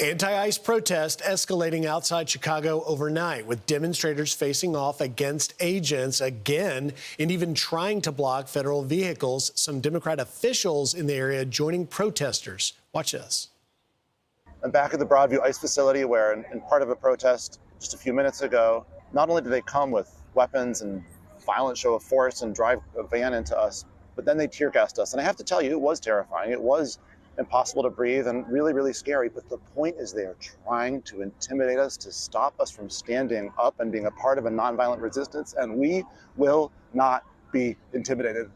Anti-ICE protest escalating outside Chicago overnight, with demonstrators facing off against agents again and even trying to block federal vehicles. Some Democrat officials in the area joining protesters. Watch this. I'm back at the Broadview ICE facility where, in part of a protest just a few minutes ago, not only did they come with weapons and violent show of force and drive a van into us, but then they tear gassed us. And I have to tell you, it was terrifying. It was impossible to breathe and really, really scary. But the point is they are trying to intimidate us, to stop us from standing up and being a part of a nonviolent resistance. And we will not be intimidated.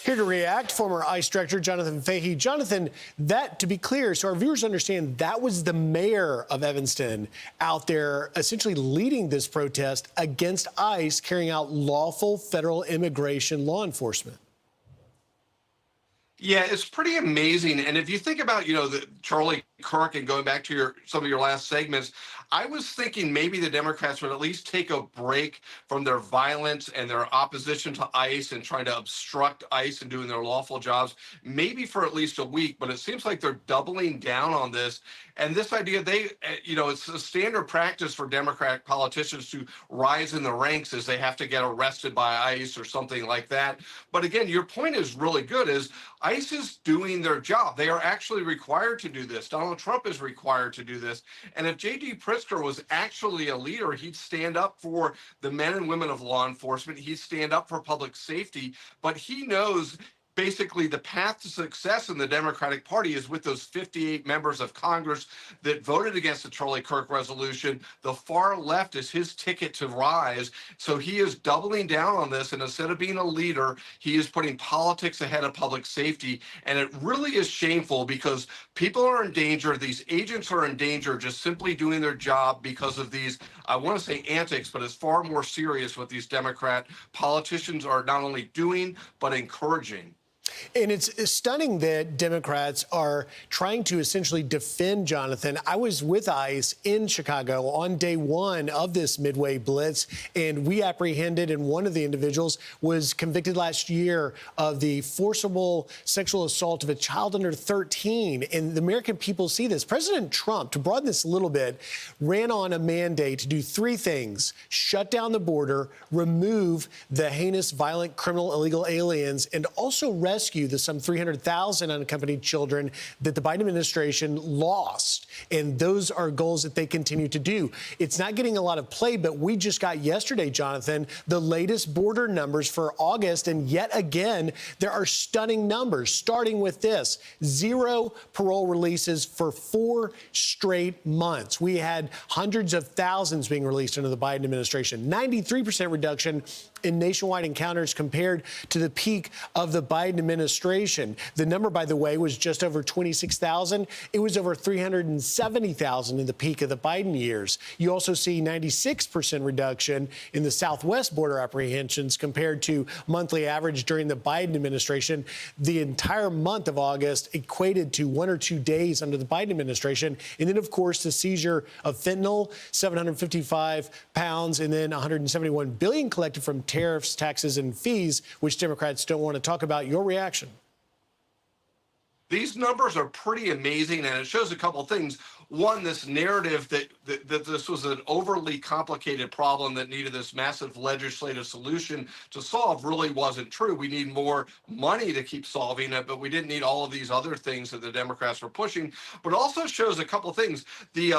Here to react, former ICE Director Jonathan Fahey. Jonathan, that, to be clear, so our viewers understand, that was the mayor of Evanston out there essentially leading this protest against ICE carrying out lawful federal immigration law enforcement. Yeah, it's pretty amazing. And if you think about, the Charlie Kirk and going back to some of your last segments, I was thinking maybe the Democrats would at least take a break from their violence and their opposition to ICE and trying to obstruct ICE and doing their lawful jobs, maybe for at least a week. But it seems like they're doubling down on this. And this idea, it's a standard practice for Democratic politicians to rise in the ranks as they have to get arrested by ICE or something like that. But again, your point is really good, is ICE is doing their job. They are actually required to do this. Donald Trump is required to do this. And if J.D. Pritzker was actually a leader, he'd stand up for the men and women of law enforcement. He'd stand up for public safety. But he knows basically the path to success in the Democratic Party is with those 58 members of Congress that voted against the Charlie Kirk resolution. The far left is his ticket to rise. So he is doubling down on this. And instead of being a leader, he is putting politics ahead of public safety. And it really is shameful because people are in danger. These agents are in danger just simply doing their job because of these, I want to say antics, but it's far more serious what these Democrat politicians are not only doing, but encouraging. And it's stunning that Democrats are trying to essentially defend Jonathan. I was with ICE in Chicago on day one of this midway blitz, and we apprehended, and one of the individuals was convicted last year of the forcible sexual assault of a child under 13. And the American people see this. President Trump, to broaden this a little bit, ran on a mandate to do three things: shut down the border, remove the heinous, violent, criminal, illegal aliens, and also rescue the some 300,000 unaccompanied children that the Biden administration lost. And those are goals that they continue to do. It's not getting a lot of play, but we just got yesterday, Jonathan, the latest border numbers for August. And yet again, there are stunning numbers, starting with this: 0 parole releases for 4 straight months. We had hundreds of thousands being released under the Biden administration, 93% reduction in nationwide encounters compared to the peak of the Biden administration. The number, by the way, was just over 26,000. It was over 370,000 in the peak of the Biden years. You also see 96% reduction in the southwest border apprehensions compared to monthly average during the Biden administration. The entire month of August equated to 1 or 2 days under the Biden administration. And then, of course, the seizure of fentanyl, 755 pounds, and then 171 billion collected from tariffs, taxes, and fees, which Democrats don't want to talk about. Your reaction? These numbers are pretty amazing, and it shows a couple of things. One, this narrative that this was an overly complicated problem that needed this massive legislative solution to solve really wasn't true. We need more money to keep solving it, but we didn't need all of these other things that the Democrats were pushing. But also shows a couple of things. The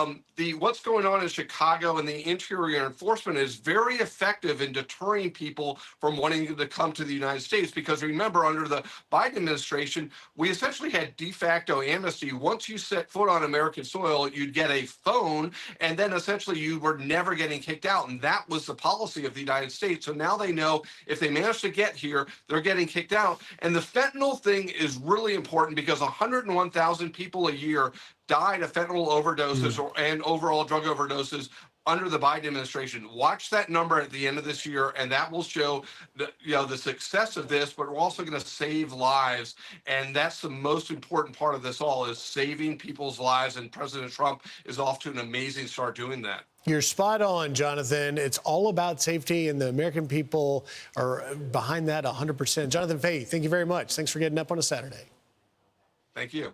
what's going on in Chicago and the interior enforcement is very effective in deterring people from wanting to come to the United States. Because remember, under the Biden administration, we essentially had de facto amnesty. Once you set foot on American soil, you'd get a phone, and then essentially you were never getting kicked out. And that was the policy of the United States. So now they know if they manage to get here, they're getting kicked out. And the fentanyl thing is really important because 101,000 people a year died of fentanyl overdoses and overall drug overdoses under the Biden administration. Watch that number at the end of this year, and that will show the success of this, but we're also going to save lives. And that's the most important part of this all, is saving people's lives. And President Trump is off to an amazing start doing that. You're spot on, Jonathan. It's all about safety, and the American people are behind that 100%. Jonathan Fahey, thank you very much. Thanks for getting up on a Saturday. Thank you.